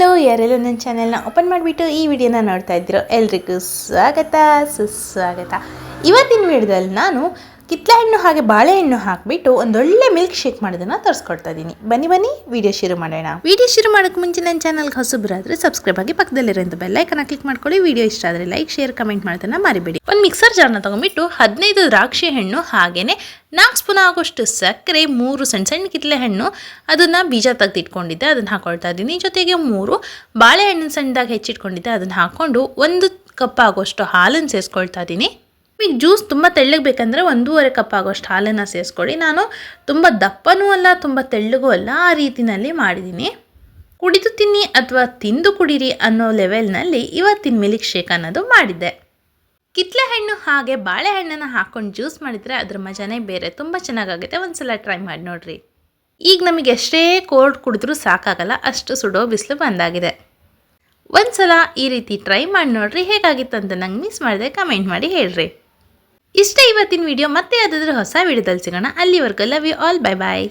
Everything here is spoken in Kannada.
ಹಲೋ, ಯಾರೆಲ್ಲ ನನ್ನ ಚಾನೆಲ್ನ ಓಪನ್ ಮಾಡಿಬಿಟ್ಟು ಈ ವಿಡಿಯೋನ ನೋಡ್ತಾ ಇದ್ದೀರೋ ಎಲ್ರಿಗೂ ಸ್ವಾಗತ ಸುಸ್ವಾಗತ. ಇವತ್ತಿನ ವಿಡಿಯೋದಲ್ಲಿ ನಾನು ಕಿತ್ತಳೆಹಣ್ಣು ಹಾಗೆ ಬಾಳೆಹಣ್ಣು ಹಾಕಿಬಿಟ್ಟು ಒಂದೊಳ್ಳೆ ಮಿಲ್ಕ್ ಶೇಕ್ ಮಾಡೋದನ್ನು ತೋರಿಸ್ಕೊಡ್ತಾ ಇದ್ದೀನಿ. ಬನ್ನಿ ವಿಡಿಯೋ ಶುರು ಮಾಡೋಣ. ವಿಡಿಯೋ ಶುರು ಮಾಡೋಕ್ಕೆ ಮುಂಚೆ ನನ್ನ ಚಾನಲ್ಗೆ ಹೊಸಬರಾದರೆ ಸಬ್ಸ್ಕ್ರೈಬ್ ಆಗಿ ಪಕ್ಕದಲ್ಲಿರೋಂಥ ಬೆಲ್ಲೈಕನ್ನ ಕ್ಲಿಕ್ ಮಾಡ್ಕೊಳ್ಳಿ. ವಿಡಿಯೋ ಇಷ್ಟ ಆದರೆ ಲೈಕ್, ಶೇರ್, ಕಮೆಂಟ್ ಮಾಡೋದನ್ನು ಮರಿಬೇಡಿ. ಒಂದು ಮಿಕ್ಸರ್ ಜಾರ್ನ ತೊಗೊಂಡ್ಬಿಟ್ಟು 15 ದ್ರಾಕ್ಷಿ ಹಣ್ಣು ಹಾಗೆಯೇ 4 ಸ್ಪೂನ್ ಆಗೋಷ್ಟು ಸಕ್ಕರೆ, 3 ಸಣ್ಣ ಸಣ್ಣ ಕಿತ್ತಳೆ ಹಣ್ಣು ಅದನ್ನು ಬೀಜ ತೆಗೆದಿಟ್ಕೊಂಡಿದ್ದೆ, ಅದನ್ನು ಹಾಕೊಳ್ತಾ ಇದ್ದೀನಿ. ಜೊತೆಗೆ 3 ಬಾಳೆಹಣ್ಣು ಸಣ್ಣದಾಗಿ ಹೆಚ್ಚಿಟ್ಕೊಂಡಿದ್ದೆ, ಅದನ್ನು ಹಾಕ್ಕೊಂಡು 1 ಕಪ್ ಆಗೋಷ್ಟು ಹಾಲನ್ನು ಸೇರಿಸ್ಕೊಳ್ತಾ ಇದ್ದೀನಿ. ಈಗ ಜ್ಯೂಸ್ ತುಂಬ ತೆಳ್ಳಗೆ ಬೇಕಂದರೆ 1.5 ಕಪ್ ಆಗೋಷ್ಟು ಹಾಲನ್ನು ಸೇರಿಸ್ಕೊಳ್ಳಿ. ನಾನು ತುಂಬ ದಪ್ಪನೂ ಅಲ್ಲ, ತುಂಬ ತೆಳ್ಳಗೂ ಅಲ್ಲ, ಆ ರೀತಿಯಲ್ಲಿ ಮಾಡಿದ್ದೀನಿ. ಕುಡಿದು ತಿನ್ನಿ ಅಥವಾ ತಿಂದು ಕುಡೀರಿ ಅನ್ನೋ ಲೆವೆಲ್ನಲ್ಲಿ ಇವತ್ತಿನ ಮಿಲ್ಕ್ ಶೇಕ್ ಅನ್ನೋದು ಮಾಡಿದ್ದೆ. ಕಿತ್ತಳೆ ಹಣ್ಣು ಹಾಗೆ ಬಾಳೆಹಣ್ಣನ್ನು ಹಾಕ್ಕೊಂಡು ಜ್ಯೂಸ್ ಮಾಡಿದರೆ ಅದ್ರ ಮಜಾನೇ ಬೇರೆ, ತುಂಬ ಚೆನ್ನಾಗಾಗುತ್ತೆ. ಒಂದ್ಸಲ ಟ್ರೈ ಮಾಡಿ ನೋಡಿರಿ. ಈಗ ನಮಗೆ ಎಷ್ಟೇ ಕೋಲ್ಡ್ ಕುಡಿದ್ರೂ ಸಾಕಾಗಲ್ಲ, ಅಷ್ಟು ಸುಡೋ ಬಿಸಿಲು ಬಂದಾಗಿದೆ. ಒಂದ್ಸಲ ಈ ರೀತಿ ಟ್ರೈ ಮಾಡಿ ನೋಡಿರಿ. ಹೇಗಾಗಿತ್ತು ಅಂತ ನಂಗೆ ಮಿಸ್ ಮಾಡಿದೆ ಕಮೆಂಟ್ ಮಾಡಿ ಹೇಳ್ರಿ. ಇಷ್ಟೇ ಇವತ್ತಿನ ವಿಡಿಯೋ. ಮತ್ತೆ ಯಾವುದಾದ್ರೂ ಹೊಸ ವಿಡಿಯೋದಲ್ಲಿ ಸಿಗೋಣ. ಅಲ್ಲಿವರೆಗೂ love you all. Bye bye.